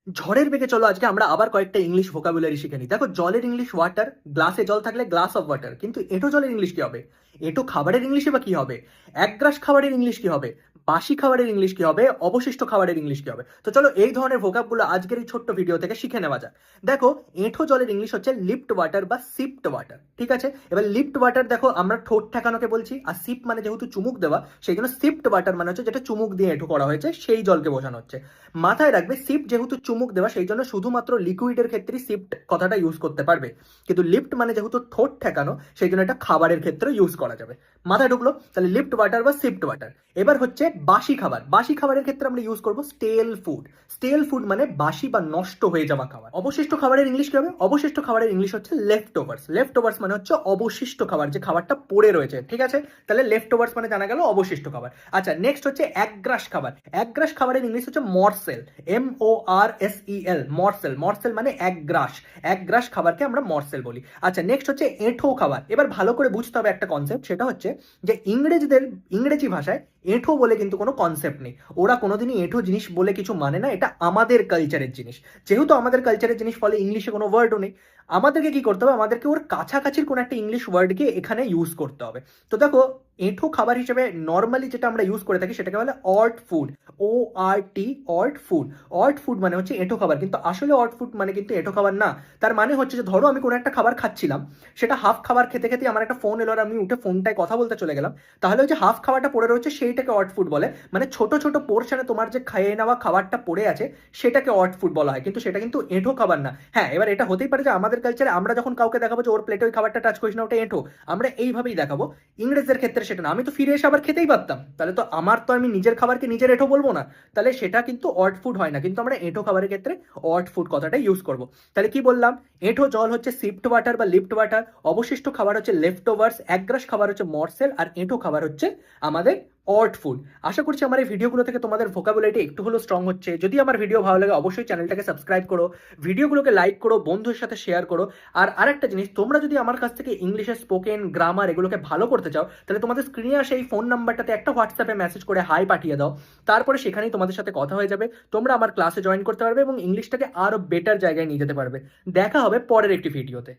ঝড়ের বেগে চলো আজকে আমরা আবার কয়েকটা ইংলিশ ভোকাবুলারি শিখে নিই। দেখো, জলের ইংলিশ ওয়াটার, গ্লাসে জল থাকলে গ্লাস অফ ওয়াটার, কিন্তু এঁটো জলের ইংলিশ কি হবে? এঁটো খাবারের ইংলিশে বা কি হবে? এক গ্রাস খাবারের ইংলিশ কি হবে? বাসি খাবারের ইংলিশ কি হবে? অবশিষ্ট খাবারের ইংলিশ কি হবে? তো চলো এই ধরনের ভোকাবগুলো আজকের এই ছোট্ট ভিডিও থেকে শিখে নেওয়া যাক। দেখো, এঁঠো জলের ইংলিশ হচ্ছে লিফট ওয়াটার বা সিপড ওয়াটার। ঠিক আছে, এবার লিফট ওয়াটার দেখো আমরা ঠোঁট ঠেকানোকে বলছি, আর সিপ মানে যেহেতু চুমুক দেওয়া, সেই জন্য সিপড ওয়াটার মানে হচ্ছে যেটা চুমুক দিয়ে এঁঠো করা হয়েছে সেই জলকে বোঝানো হচ্ছে। মাথায় রাখবে, সিপ যেহেতু চুমুক দেওয়া সেই জন্য শুধুমাত্র লিকুইডের ক্ষেত্রেই সিপ্ট কথাটা ইউজ করতে পারবে, কিন্তু লিফট মানে যেহেতু ঠোঁট ঠেকানো সেই জন্য এটা খাবারের ক্ষেত্রে ইউজ করা যাবে। মাথায় ঢুকলো? তাহলে লিফট ওয়াটার বা সিপ্ট ওয়াটার। এবার হচ্ছে বাসি খাবার। বাসি খাবারের ক্ষেত্রে আমরা ইউজ করবো স্টেল ফুড। স্টেল ফুড মানে বাসি বা নষ্ট হয়ে যাওয়া খাবার। অবশিষ্ট খাবারের ইংলিশ কি হবে? অবশিষ্ট খাবারের ইংলিশ হচ্ছে লেফট ওভার্স। লেফট ওভার্স মানে হচ্ছে অবশিষ্ট খাবার, যে খাবারটা পড়ে রয়েছে। ঠিক আছে, তাহলে লেফট ওভার্স মানে জানা গেল অবশিষ্ট খাবার। আচ্ছা, নেক্সট হচ্ছে একগ্রাস খাবার। একগ্রাস খাবারের ইংলিশ হচ্ছে মরসেল। MORSEL, মরসেল। মরসেল মানে এক গ্রাস। এক গ্রাস খাবারকে আমরা মরসেল বলি। আচ্ছা, নেক্সট হচ্ছে এঁঠো খাবার। এবার ভালো করে বুঝতে হবে একটা কনসেপ্ট, সেটা হচ্ছে যে ইংরেজি ভাষায় এঁঠো বলে কিন্তু কোনো কনসেপ্ট নেই। ওরা কোনোদিনই এঁঠো জিনিস বলে কিছু মানে না, এটা আমাদের কালচারের জিনিস। যেহেতু আমাদের কালচারের জিনিস, ফলে ইংলিশে কোনো ওয়ার্ডও নেই। আমাদেরকে কি করতে হবে? আমাদেরকে ওর কাছাকাছির কোনো একটা ইংলিশ ওয়ার্ডকে এখানে ইউজ করতে হবে। তো দেখো, এঁঠো খাবার হিসেবে নর্মালি যেটা আমরা ইউজ করে থাকি সেটাকে বলে অট ফুড। ORT, অট ফুড। অট ফুড মানে হচ্ছে এঁঠো খাবার, কিন্তু আসলে অট ফুড মানে কিন্তু এঁঠো খাবার না। তার মানে হচ্ছে যে ধরো আমি কোনো একটা খাবার খাচ্ছিলাম, সেটা হাফ খাবার খেতে খেতে আমার একটা ফোন এলো আর আমি উঠে ফোনটায় কথা বলতে চলে গেলাম, তাহলে ওই যে হাফ খাবারটা পড়ে রয়েছে সেইটাকে অট ফুড বলে। মানে ছোট ছোট পোর্শনে তোমার যে খেয়ে নেওয়া খাবারটা পড়ে আছে সেটাকে অট ফুড বলা হয়, কিন্তু সেটা কিন্তু এঁঠো খাবার না। হ্যাঁ, এবার এটা হতেই পারে যে আমাদের কালচারে আমরা যখন কাউকে দেখাবো যে ওর প্লেটে ওই খাবারটা টাচ করিস না, ওটা এঁঠো, আমরা এইভাবেই দেখাবো। ইংরেজদের ক্ষেত্রে সেটা না, আমি তো ফিরে এসে আবার খেতেই পারতাম, তাহলে তো আমি নিজের খাবারকে নিজের এঁঠো বলবো না, তাহলে সেটা কিন্তু অড ফুড হয় না। কিন্তু আমরা এঁঠো খাবারের ক্ষেত্রে অড ফুড কথাটা ইউজ করব। তাহলে কি বললাম? এঁঠো জল হচ্ছে সিপ্ট ওয়াটার বা লিফট ওয়াটার, অবশিষ্ট খাবার হচ্ছে লেফট ওভার্স, একগ্রাস খাবার হচ্ছে মরসেল, আর এঁঠো খাবার হচ্ছে আমাদের অড ফুড। আশা করছি আমার এই ভিডিওগুলো থেকে তোমাদের ভোকাবুলারিটি একটু হলেও স্ট্রং হচ্ছে। যদি আমার ভিডিও ভালো লাগে অবশ্যই চ্যানেলটাকে সাবস্ক্রাইব করো, ভিডিওগুলোকে লাইক করো, বন্ধুদের সাথে শেয়ার করো। আর আরেকটা জিনিস, তোমরা যদি আমার কাছ থেকে ইংলিশের স্পোকেন গ্রামার এগুলোকে ভালো করতে চাও, তাহলে তোমাদের স্ক্রিনে আসে এই ফোন নাম্বারটাতে একটা হোয়াটসঅ্যাপে মেসেজ করে হাই পাঠিয়ে দাও। তারপরে সেখানেই তোমাদের সাথে কথা হয়ে যাবে, তোমরা আমার ক্লাসে জয়েন করতে পারবে এবং ইংলিশটাকে আরো বেটার জায়গায় নিয়ে যেতে পারবে। দেখা হবে পরের একটি ভিডিওতে।